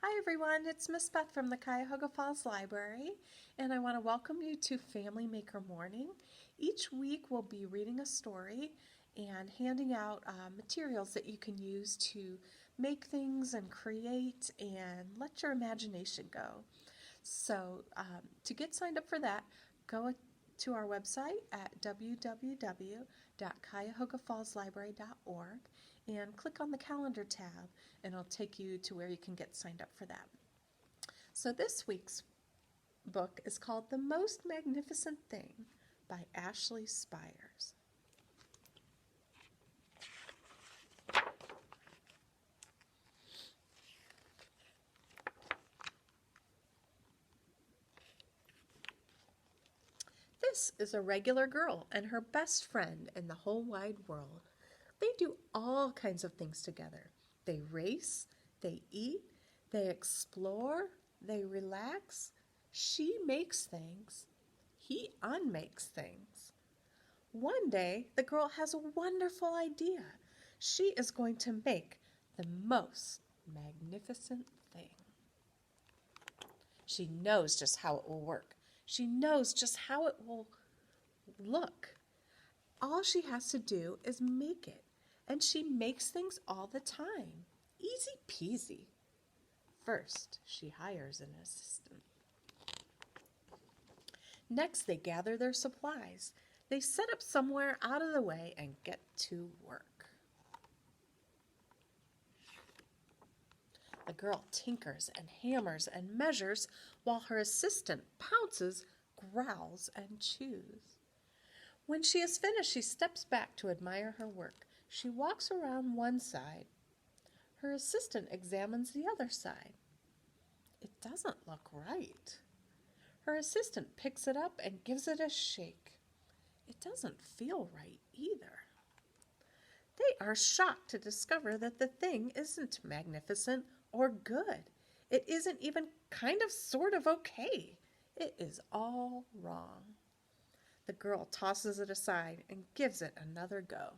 Hi everyone, it's Miss Beth from the Cuyahoga Falls Library, and I want to welcome you to Family Maker Morning. Each week we'll be reading a story and handing out materials that you can use to make things and create and let your imagination go. So to get signed up for that, go to our website at www.cuyahoga-falls-library.org and click on the calendar tab, and it'll take you to where you can get signed up for that. So this week's book is called The Most Magnificent Thing by Ashley Spires. This is a regular girl and her best friend in the whole wide world. They do all kinds of things together. They race, they eat, they explore, they relax. She makes things. He unmakes things. One day, the girl has a wonderful idea. She is going to make the most magnificent thing. She knows just how it will work. She knows just how it will look. All she has to do is make it, and she makes things all the time. Easy peasy. First, she hires an assistant. Next, they gather their supplies. They set up somewhere out of the way and get to work. The girl tinkers and hammers and measures while her assistant pounces, growls, and chews. When she is finished, she steps back to admire her work. She walks around one side. Her assistant examines the other side. It doesn't look right. Her assistant picks it up and gives it a shake. It doesn't feel right either. They are shocked to discover that the thing isn't magnificent or good. It isn't even kind of sort of okay. It is all wrong. The girl tosses it aside and gives it another go.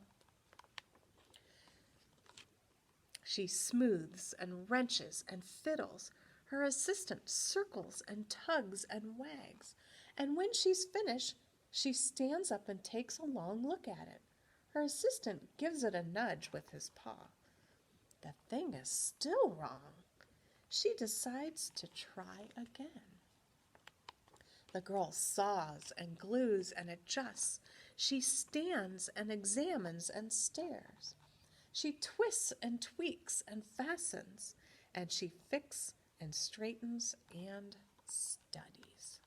She smooths and wrenches and fiddles. Her assistant circles and tugs and wags. And when she's finished, she stands up and takes a long look at it. Her assistant gives it a nudge with his paw. The thing is still wrong. She decides to try again. The girl saws and glues and adjusts. She stands and examines and stares. She twists and tweaks and fastens, and she fixes and straightens and studies.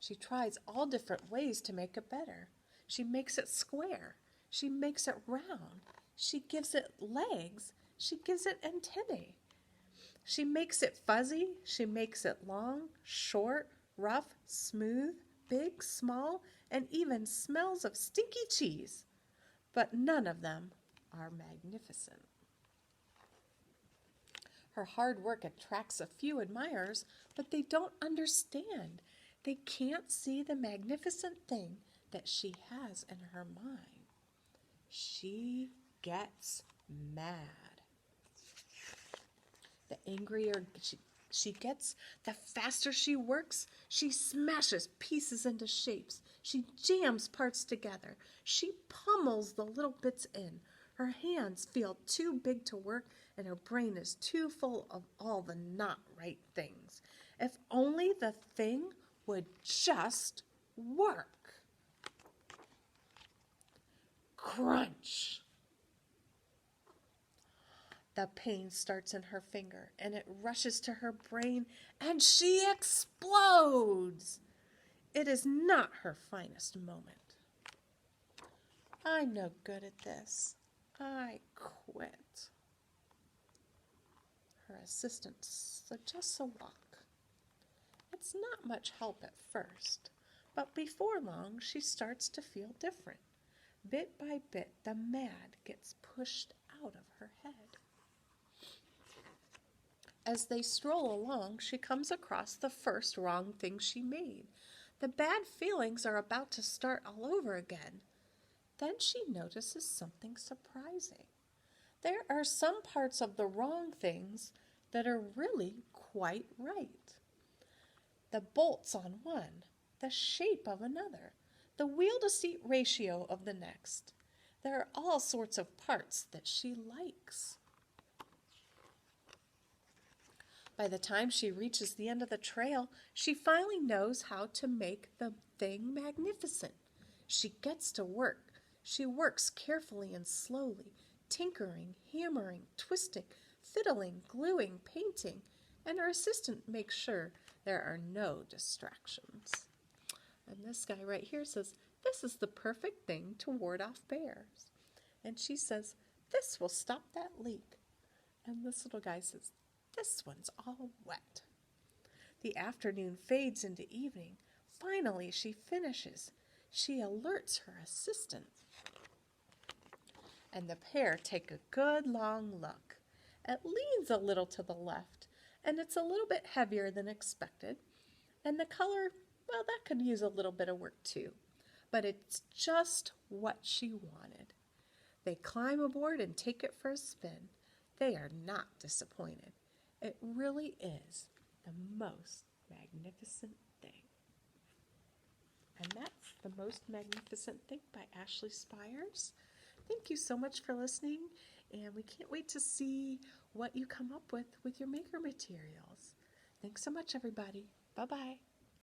She tries all different ways to make it better. She makes it square. She makes it round. She gives it legs. She gives it antennae. She makes it fuzzy. She makes it long, short, rough, smooth, big, small, and even smells of stinky cheese. But none of them are magnificent. Her hard work attracts a few admirers, but they don't understand. They can't see the magnificent thing that she has in her mind. She gets mad. The angrier she gets, the faster she works. She smashes pieces into shapes. She jams parts together. She pummels the little bits in. Her hands feel too big to work, and her brain is too full of all the not right things. If only the thing would just work. Crunch. The pain starts in her finger, and it rushes to her brain, and she explodes. It is not her finest moment. I'm no good at this. I quit. Her assistant suggests a walk. It's not much help at first, but before long she starts to feel different. Bit by bit, the mad gets pushed out of her head. As they stroll along, she comes across the first wrong thing she made. The bad feelings are about to start all over again. Then she notices something surprising. There are some parts of the wrong things that are really quite right. The bolts on one, the shape of another, the wheel-to-seat ratio of the next. There are all sorts of parts that she likes. By the time she reaches the end of the trail, she finally knows how to make the thing magnificent. She gets to work. She works carefully and slowly, tinkering, hammering, twisting, fiddling, gluing, painting, and her assistant makes sure there are no distractions. And this guy right here says, "This is the perfect thing to ward off bears." And she says, "This will stop that leak." And this little guy says, "This one's all wet." The afternoon fades into evening. Finally, she finishes. She alerts her assistant. And the pair take a good long look. It leans a little to the left, and it's a little bit heavier than expected. And the color, well, that could use a little bit of work too. But it's just what she wanted. They climb aboard and take it for a spin. They are not disappointed. It really is the most magnificent thing. And that's The Most Magnificent Thing by Ashley Spires. Thank you so much for listening, and we can't wait to see what you come up with your maker materials. Thanks so much, everybody. Bye-bye.